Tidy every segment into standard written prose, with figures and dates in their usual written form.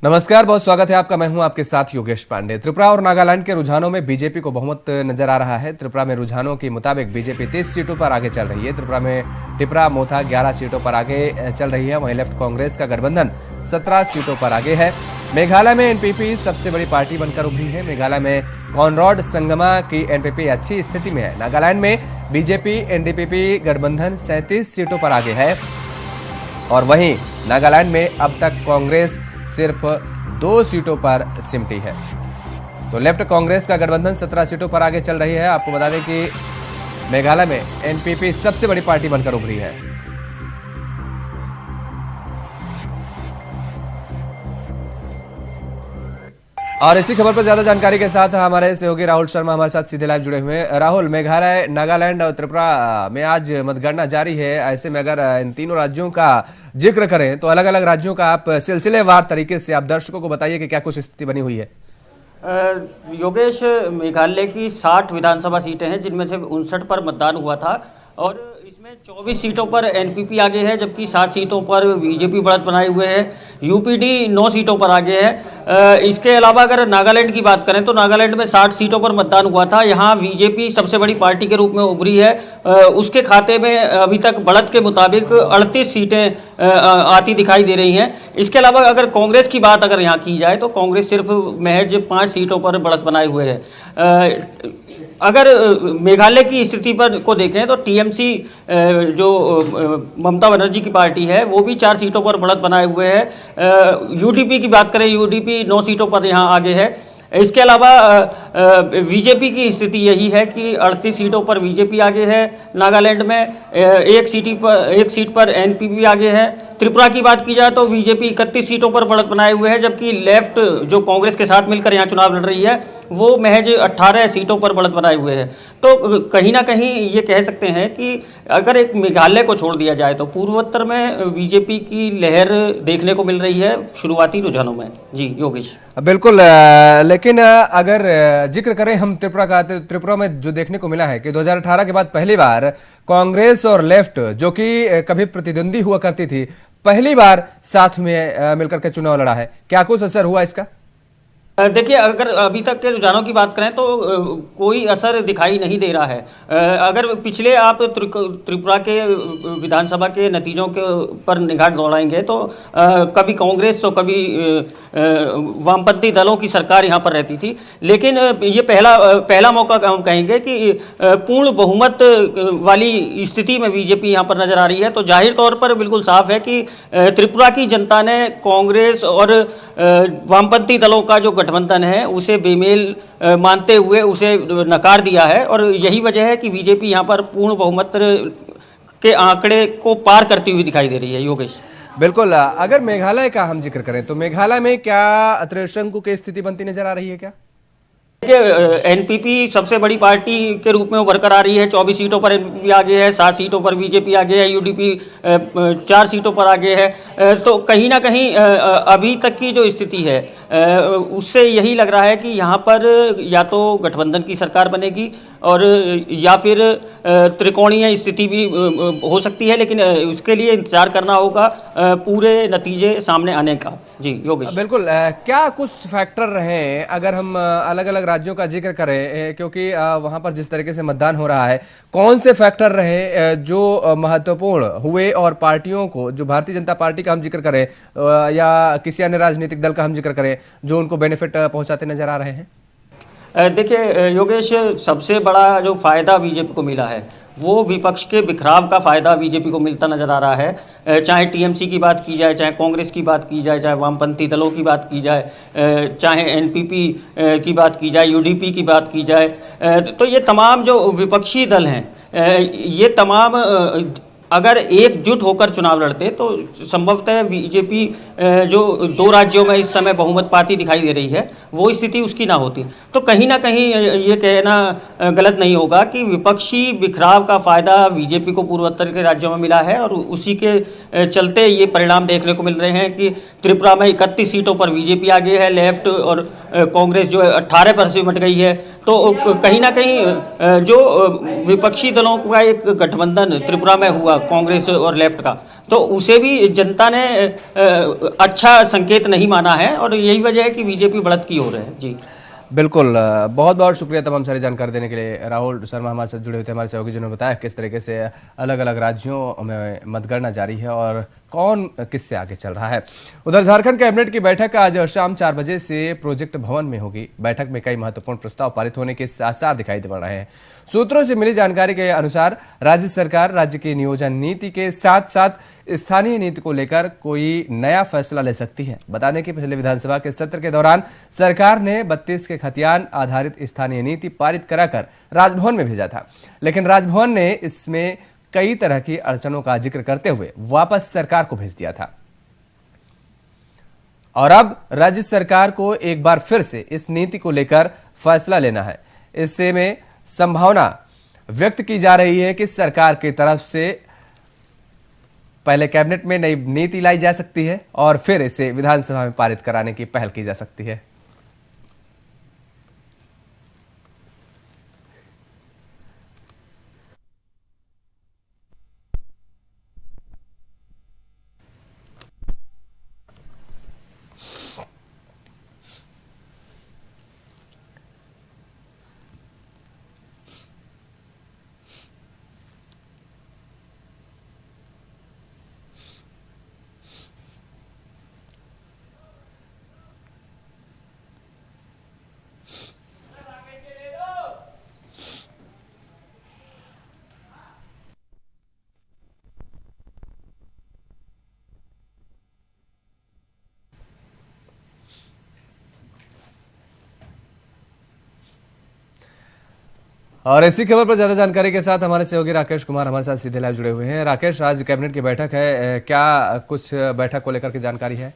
नमस्कार, बहुत स्वागत है आपका। मैं हूं आपके साथ योगेश पांडे। त्रिपुरा और नागालैंड के रुझानों में बीजेपी को बहुमत नजर आ रहा है। त्रिपुरा में रुझानों के मुताबिक बीजेपी 30 सीटों पर आगे चल रही है। त्रिपुरा में टिपरा मोथा 11 सीटों पर आगे चल रही है। वहीं लेफ्ट कांग्रेस का गठबंधन 17 सीटों पर आगे है। मेघालय में एनपीपी सबसे बड़ी पार्टी बनकर उभरी है। मेघालय में कॉनरॉड संगमा की एनपीपी अच्छी स्थिति में है। नागालैंड में बीजेपी एनडीपी गठबंधन 37 सीटों पर आगे है और वहीं नागालैंड में अब तक कांग्रेस सिर्फ 2 सीटों पर सिमटी है। तो लेफ्ट कांग्रेस का गठबंधन 17 सीटों पर आगे चल रही है। आपको बता दें कि मेघालय में एनपीपी सबसे बड़ी पार्टी बनकर उभरी है। और इसी खबर पर ज्यादा जानकारी के साथ हमारे सहयोगी राहुल शर्मा हमारे साथ सीधे लाइव जुड़े हुए हैं। राहुल, मेघालय, नागालैंड और त्रिपुरा में आज मतगणना जारी है। ऐसे में अगर इन तीनों राज्यों का जिक्र करें तो अलग अलग राज्यों का आप सिलसिलेवार तरीके से आप दर्शकों को बताइए कि क्या कुछ स्थिति बनी हुई है। योगेश, मेघालय की 60 विधानसभा सीटें हैं जिनमें से 59 पर मतदान हुआ था और इसमें 24 सीटों पर एनपीपी आगे है जबकि 7 सीटों पर बीजेपी बढ़त बनाए हुए है। यूपीडी 9 सीटों पर आगे है। इसके अलावा अगर नागालैंड की बात करें तो नागालैंड में 60 सीटों पर मतदान हुआ था। यहाँ बीजेपी सबसे बड़ी पार्टी के रूप में उभरी है। उसके खाते में अभी तक बढ़त के मुताबिक 38 सीटें आती दिखाई दे रही हैं। इसके अलावा अगर कांग्रेस की बात अगर यहाँ की जाए तो कांग्रेस सिर्फ महज 5 सीटों पर बढ़त बनाए हुए है। अगर मेघालय की स्थिति पर को देखें तो टीएमसी जो ममता बनर्जी की पार्टी है वो भी 4 सीटों पर बढ़त बनाए हुए है। यूडीपी की बात करें, यूडीपी 9 सीटों पर यहाँ आगे है। इसके अलावा बीजेपी की स्थिति यही है कि 38 सीटों पर बीजेपी आगे है। नागालैंड में एक सीट पर एनपीपी आगे है। त्रिपुरा की बात की जाए तो बीजेपी 31 सीटों पर बढ़त बनाए हुए है जबकि लेफ्ट जो कांग्रेस के साथ मिलकर यहाँ चुनाव लड़ रही है वो महज 18 सीटों पर बढ़त बनाए हुए है। तो कहीं ना कहीं ये कह सकते हैं कि अगर एक मेघालय को छोड़ दिया जाए तो पूर्वोत्तर में बीजेपी की लहर देखने को मिल रही है शुरुआती रुझानों में। जी योगेश, बिल्कुल। लेकिन अगर जिक्र करें हम त्रिपुरा का, त्रिपुरा में जो देखने को मिला है कि 2018 के बाद पहली बार कांग्रेस और लेफ्ट, जो कि कभी प्रतिद्वंदी हुआ करती थी, पहली बार साथ में मिलकर के चुनाव लड़ा है। क्या कुछ असर हुआ इसका? देखिए, अगर अभी तक के रुझानों की बात करें तो कोई असर दिखाई नहीं दे रहा है। अगर पिछले आप त्रिपुरा के विधानसभा के नतीजों के पर निगाह दौड़ाएंगे तो कभी कांग्रेस तो कभी वामपंथी दलों की सरकार यहाँ पर रहती थी। लेकिन ये पहला मौका हम कहेंगे कि पूर्ण बहुमत वाली स्थिति में बीजेपी यहाँ पर नजर आ रही है। तो जाहिर तौर पर बिल्कुल साफ है कि त्रिपुरा की जनता ने कांग्रेस और वामपंथी दलों का जो गठबंधन है उसे बेमेल मानते हुए उसे नकार दिया है और यही वजह है कि बीजेपी यहाँ पर पूर्ण बहुमत के आंकड़े को पार करती हुई दिखाई दे रही है। योगेश, बिल्कुल। अगर मेघालय का हम जिक्र करें तो मेघालय में क्या त्रिशंकु की स्थिति बनती नजर आ रही है क्या? एनपीपी सबसे बड़ी पार्टी के रूप में उभर आ रही है। 24 सीटों पर एनपीपी आगे है, 7 सीटों पर बीजेपी आगे है, यूडीपी 4 सीटों पर आगे है। तो कहीं ना कहीं अभी तक की जो स्थिति है उससे यही लग रहा है कि यहाँ पर या तो गठबंधन की सरकार बनेगी और या फिर त्रिकोणीय स्थिति भी हो सकती है, लेकिन उसके लिए इंतजार करना होगा पूरे नतीजे सामने आने का। जी योगेश, बिल्कुल। क्या कुछ फैक्टर रहे अगर हम अलग अलग राज्यों का जिक्र करें, क्योंकि वहां पर जिस तरीके से मतदान हो रहा है, कौन से फैक्टर रहे जो महत्वपूर्ण हुए और पार्टियों को, जो भारतीय जनता पार्टी का हम जिक्र करें या किसी अन्य राजनीतिक दल का हम जिक्र करें, जो उनको बेनिफिट पहुंचाते नजर आ रहे हैं? देखिए योगेश, सबसे बड़ा जो फ़ायदा बीजेपी को मिला है वो विपक्ष के बिखराव का फ़ायदा बीजेपी को मिलता नज़र आ रहा है। चाहे टीएमसी की बात की जाए, चाहे कांग्रेस की बात की जाए, चाहे वामपंथी दलों की बात की जाए, चाहे एनपीपी की बात की जाए, यूडीपी की बात की जाए, तो ये तमाम जो विपक्षी दल हैं ये तमाम अगर एकजुट होकर चुनाव लड़ते तो संभवतः बीजेपी जो 2 राज्यों में इस समय बहुमत पाती दिखाई दे रही है वो स्थिति उसकी ना होती। तो कहीं ना कहीं ये कहना गलत नहीं होगा कि विपक्षी बिखराव का फ़ायदा बीजेपी को पूर्वोत्तर के राज्यों में मिला है और उसी के चलते ये परिणाम देखने को मिल रहे हैं कि त्रिपुरा में 31 सीटों पर बीजेपी आगे है, लेफ्ट और कांग्रेस जो 18 पर सिमट गई है। तो कहीं ना कहीं जो विपक्षी दलों का एक गठबंधन त्रिपुरा में हुआ कांग्रेस और लेफ्ट का, तो उसे भी जनता ने अच्छा संकेत नहीं माना है और यही वजह है कि बीजेपी बढ़त की ओर है। जी बिल्कुल, बहुत बहुत शुक्रिया तमाम सारी जानकारी देने के लिए। राहुल शर्मा हमारे साथ जुड़े हुए थे, हमारे सहयोगी, जिन्होंने बताया किस तरीके से अलग अलग राज्यों में मतगणना जारी है और कौन किससे आगे चल रहा है। उधर झारखंड कैबिनेट की बैठक आज शाम 4 बजे से प्रोजेक्ट भवन में होगी। बैठक में कई महत्वपूर्ण प्रस्ताव पारित होने के आसार दिखाई दे रहे हैं। सूत्रों से मिली जानकारी के अनुसार राज्य सरकार राज्य की नियोजन नीति के साथ साथ स्थानीय नीति को लेकर कोई नया फैसला ले सकती है। बता दें कि पिछले विधानसभा के सत्र के दौरान सरकार ने 32 के खतियान आधारित स्थानीय नीति पारित कराकर राजभवन में भेजा था, लेकिन राजभवन ने इसमें कई तरह की अड़चनों का जिक्र करते हुए वापस सरकार को भेज दिया था। और अब राज्य सरकार को एक बार फिर से इस नीति को लेकर फैसला लेना है। इससे में संभावना व्यक्त की जा रही है कि सरकार की तरफ से पहले कैबिनेट में नई नीति लाई जा सकती है और फिर इसे विधानसभा में पारित कराने की पहल की जा सकती है। और इसी खबर पर ज्यादा जानकारी के साथ हमारे सहयोगी राकेश कुमार हमारे साथ सीधे लाइव जुड़े हुए हैं। राकेश, आज कैबिनेट की बैठक है, क्या कुछ बैठक को लेकर के जानकारी है?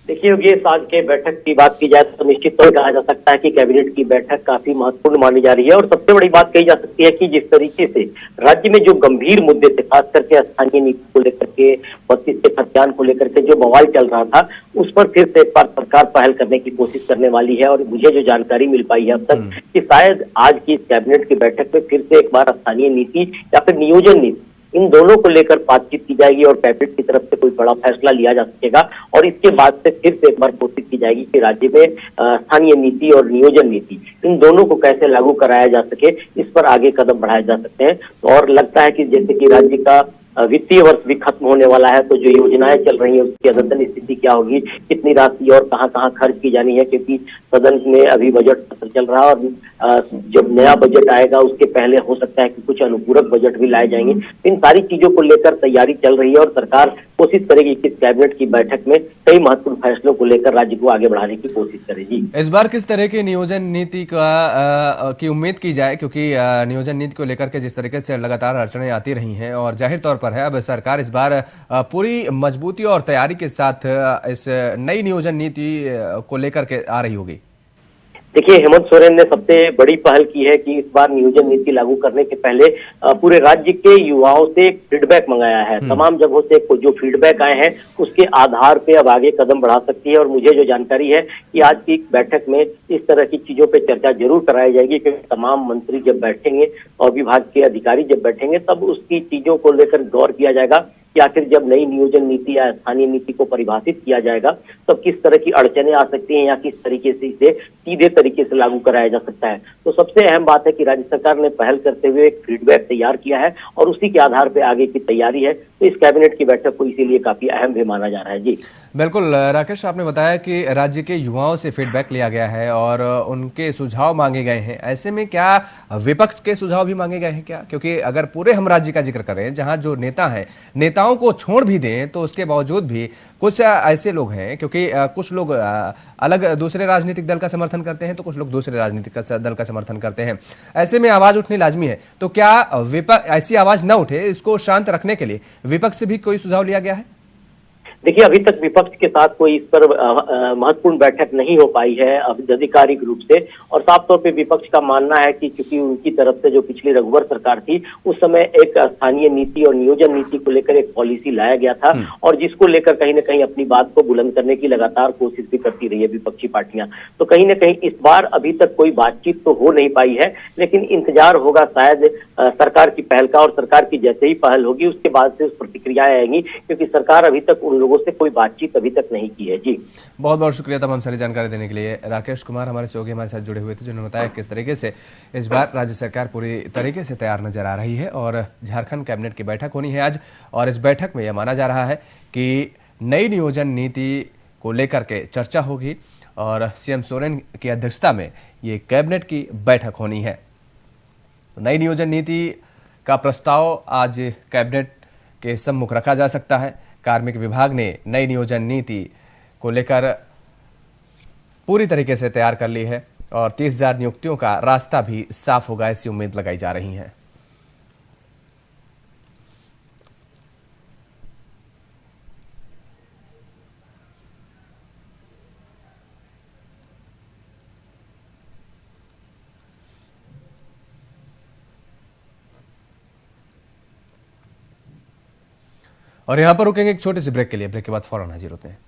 देखिए योगेश, आज के बैठक की बात की जाए तो निश्चित तौर कहा जा सकता है कि कैबिनेट की बैठक काफी महत्वपूर्ण मानी जा रही है और सबसे बड़ी बात कही जा सकती है कि जिस तरीके से राज्य में जो गंभीर मुद्दे थे, खास करके स्थानीय नीति को लेकर के, 32 के खतियान को लेकर के जो बवाल चल रहा था, उस पर फिर से एक बार सरकार पहल करने की कोशिश करने वाली है। और मुझे जो जानकारी मिल पाई है अब तक कि शायद आज की इस कैबिनेट की बैठक में फिर से एक बार स्थानीय नीति या फिर नियोजन नीति, इन दोनों को लेकर बातचीत की जाएगी और कैबिनेट की तरफ से कोई बड़ा फैसला लिया जा सकेगा। और इसके बाद से फिर से एक बार कोशिश की जाएगी कि राज्य में स्थानीय नीति और नियोजन नीति, इन दोनों को कैसे लागू कराया जा सके, इस पर आगे कदम बढ़ाए जा सकते हैं। और लगता है कि जैसे कि राज्य का वित्तीय वर्ष भी खत्म होने वाला है, तो जो योजनाएं चल रही है उसकी अद्यतन स्थिति क्या होगी, कितनी राशि और कहां कहां खर्च की जानी है, क्योंकि सदन में अभी बजट सत्र चल रहा है और जब नया बजट आएगा उसके पहले हो सकता है कि कुछ अनुपूरक बजट भी लाए जाएंगे। इन सारी चीजों को लेकर तैयारी चल रही है और सरकार कोशिश करेगी कि इस कैबिनेट की बैठक में कई महत्वपूर्ण फैसलों को लेकर राज्य को आगे बढ़ाने की कोशिश करेगी। इस बार किस तरह की नियोजन नीति की उम्मीद की जाए, क्योंकि नियोजन नीति को लेकर के जिस तरीके से लगातार अड़चनें आती रही हैं और जाहिर तौर पर है अब सरकार इस बार पूरी मजबूती और तैयारी के साथ इस नई नियोजन नीति को लेकर के आ रही होगी। देखिए, हेमंत सोरेन ने सबसे बड़ी पहल की है कि इस बार नियोजन नीति लागू करने के पहले पूरे राज्य के युवाओं से एक फीडबैक मंगाया है। तमाम जगहों से जो फीडबैक आए हैं उसके आधार पे अब आगे कदम बढ़ा सकती है। और मुझे जो जानकारी है कि आज की बैठक में इस तरह की चीजों पे चर्चा जरूर कराई जाएगी, क्योंकि तमाम मंत्री जब बैठेंगे और विभाग के अधिकारी जब बैठेंगे तब उसकी चीजों को लेकर गौर किया जाएगा कि आखिर जब नई नियोजन नीति या स्थानीय नीति को परिभाषित किया जाएगा तब किस तरह की अड़चनें आ सकती हैं या किस तरीके से इसे सीधे तरीके से लागू कराया जा सकता है। तो सबसे अहम बात है कि राज्य सरकार ने पहल करते हुए एक फीडबैक तैयार किया है और उसी के आधार पर आगे की तैयारी है। तो इस कैबिनेट की बैठक को इसीलिए काफी अहम भी माना जा रहा है। जी बिल्कुल राकेश, आपने बताया कि राज्य के युवाओं से फीडबैक लिया गया है और उनके सुझाव मांगे गए हैं। ऐसे में क्या विपक्ष के सुझाव भी मांगे गए हैं क्या? क्योंकि अगर पूरे हम राज्य का जिक्र करें जहां जो नेता हैं, नेताओं को छोड़ भी दें तो उसके बावजूद भी कुछ ऐसे लोग हैं, क्योंकि कुछ लोग अलग दूसरे राजनीतिक दल का समर्थन करते हैं तो कुछ लोग दूसरे राजनीतिक दल का समर्थन करते हैं। ऐसे में आवाज उठनी लाजमी है। तो क्या विपक्ष ऐसी आवाज न उठे, इसको शांत रखने के लिए विपक्ष से भी कोई सुझाव लिया गया है? देखिए, अभी तक विपक्ष के साथ कोई इस पर महत्वपूर्ण बैठक नहीं हो पाई है अब आधिकारिक रूप से। और साफ तौर पे विपक्ष का मानना है कि चूंकि उनकी तरफ से जो पिछली रघुवर सरकार थी, उस समय एक स्थानीय नीति और नियोजन नीति को लेकर एक पॉलिसी लाया गया था, और जिसको लेकर कहीं ना कहीं अपनी बात को बुलंद करने की लगातार कोशिश भी करती रही है विपक्षी पार्टियां। तो कहीं ना कहीं इस बार अभी तक कोई बातचीत तो हो नहीं पाई है, लेकिन इंतजार होगा शायद सरकार की पहल का, और सरकार की जैसे ही पहल होगी उसके बाद से उस प्रतिक्रियाएं आएंगी, क्योंकि सरकार अभी तक उन लोगों से कोई बातचीत अभी तक नहीं की है। जी, बहुत बहुत शुक्रिया तमाम सारी जानकारी देने के लिए। राकेश कुमार हमारे सहयोगी हमारे साथ जुड़े हुए थे, जिन्होंने बताया किस तरीके से इस बार राज्य सरकार पूरी तरीके से तैयार नजर आ रही है और झारखंड कैबिनेट की बैठक होनी है आज। और इस बैठक में यह माना जा रहा है कि नई नियोजन नीति को लेकर के चर्चा होगी और सीएम सोरेन की अध्यक्षता में ये कैबिनेट की बैठक होनी है। नई नियोजन नीति का प्रस्ताव आज कैबिनेट के सम्मुख रखा जा सकता है। कार्मिक विभाग ने नई नियोजन नीति को लेकर पूरी तरीके से तैयार कर ली है और 30,000 नियुक्तियों का रास्ता भी साफ होगा, ऐसी उम्मीद लगाई जा रही है। और यहां पर रुकेंगे एक छोटे से ब्रेक के लिए। ब्रेक के बाद फौरन हाजिर होते हैं।